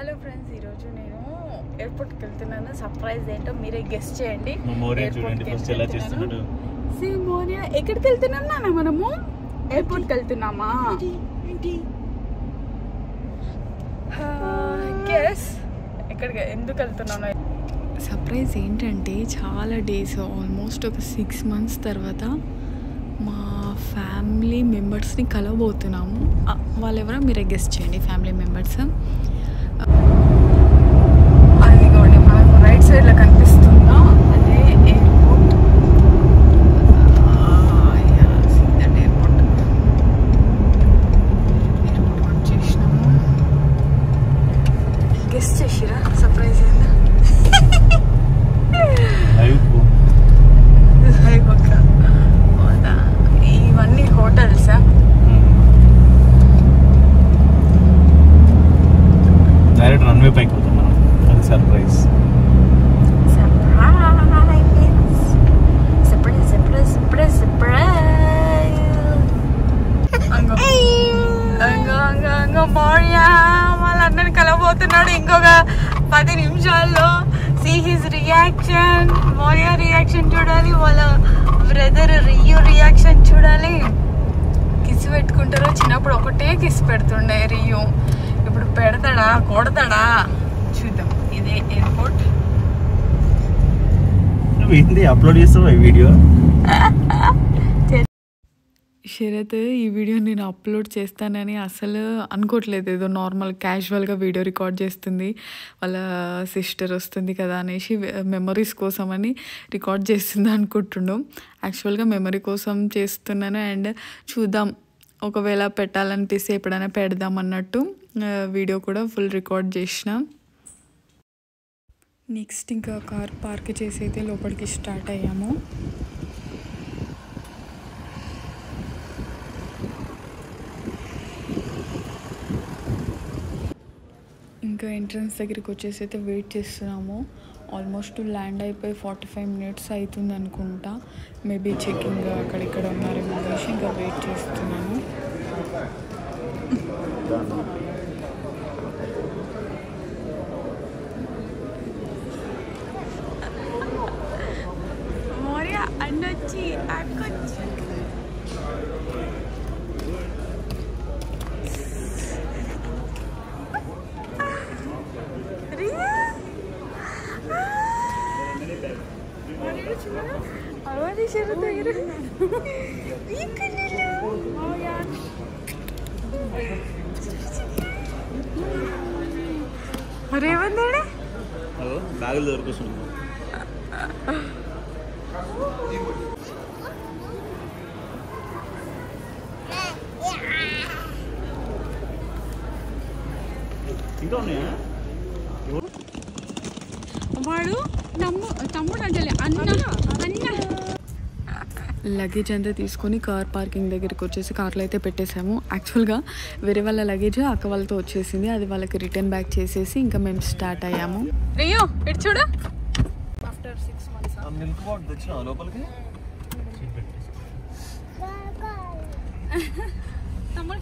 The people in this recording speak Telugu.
హలో ఫ్రెండ్స్, ఈరోజు నేను ఎయిర్పోర్ట్కి వెళ్తున్నాను. సర్ప్రైజ్ ఏంటో మీరే గెస్ట్ చేయండి. మోరియా ఎక్కడికి వెళ్తున్నాం నాన్న? మనము ఎయిర్పోర్ట్కి వెళ్తున్నామా? గెస్ ఎక్కడికి ఎందుకు వెళ్తున్నాను? సర్ప్రైజ్ ఏంటంటే చాలా డేస్, ఆల్మోస్ట్ ఒక 6 months తర్వాత మా ఫ్యామిలీ మెంబర్స్ని కలవబోతున్నాము. వాళ్ళెవరో మీరే గెస్ట్ చేయండి. ఫ్యామిలీ మెంబర్స్ అదిగోండి, మనకు రైట్ సైడ్లో కనిపిస్తుందా అదే ఎయిర్పోర్ట్. ఎయిర్పోర్ట్ వచ్చేసినాము. గెస్ట్ చేసిరా సర్ప్రైజ్ ఏందా? ఇవన్నీ హోటల్సా? డైరెక్ట్ రన్వే పైకి పోతున్నాం. అది సర్ప్రైజ్. మోరియా వాళ్ళందరిని కలవబోతున్నాడు ఇంకొక 10 నిమిషాల్లో. See his reaction. Moria reaction చూడాలి, వాళ్ళ బ్రదర్ రియో రియాక్షన్ చూడాలి. కిస్ పెట్టుకుంటారో. చిన్నప్పుడు ఒకటే కిస్ పెడుతుండే రియో, ఇప్పుడు పెడతాడా కొడతాడా చూద్దాం. ఇదే ఎయిర్పోర్ట్. ఏంటి అప్లోడ్ చేస్తావా ఈ వీడియో? శరత్, ఈ వీడియో నేను అప్లోడ్ చేస్తానని అసలు అనుకోవట్లేదు. ఏదో నార్మల్ క్యాజువల్గా వీడియో రికార్డ్ చేస్తుంది, వాళ్ళ సిస్టర్ వస్తుంది కదా అనేసి మెమరీస్ కోసం అని రికార్డ్ చేస్తుంది అనుకుంటుండు. యాక్చువల్గా మెమరీ కోసం చేస్తున్నాను. అండ్ చూద్దాం, ఒకవేళ పెట్టాలనిపిస్తే ఎప్పుడైనా పెడదాం అన్నట్టు వీడియో కూడా ఫుల్ రికార్డ్ చేసిన. నెక్స్ట్ ఇంకా కార్ పార్క్ చేసి అయితే లోపలికి స్టార్ట్ అయ్యాము. ఇంకా ఎంట్రన్స్ దగ్గరికి వచ్చేసి అయితే వెయిట్ చేస్తున్నాము. ఆల్మోస్ట్ ల్యాండ్ అయిపోయి 45 minutes అవుతుంది అనుకుంటా. మేబీ చెక్కింగ్ అక్కడిక్కడ ఉన్నారేమో అనేసి ఇంకా వెయిట్ చేస్తున్నాను. మోరియా అన్నొచ్చి అక్కొచ్చి అవన్నీ శరత్ దగ్గర మరేమన్నాడే? బ్యాగులు దొరుకుతుంది. ఇంకా ఉన్నాయా? వాడు తమ్ముడు అంటే అన్న లగేజ్ అంతా తీసుకొని కార్ పార్కింగ్ దగ్గరికి వచ్చేసి కార్లో అయితే పెట్టేసాము. యాక్చువల్గా వేరే వాళ్ళ లగేజ్ అక్క వాళ్ళతో వచ్చేసింది, అది వాళ్ళకి రిటర్న్ బ్యాక్ చేసేసి ఇంకా మేము స్టార్ట్ అయ్యాము. రియో ఇటు చూడు. ఆఫ్టర్ 6 months మిల్క్ బాటిల్ తెచ్చినా లోపలికి తమ్ముడు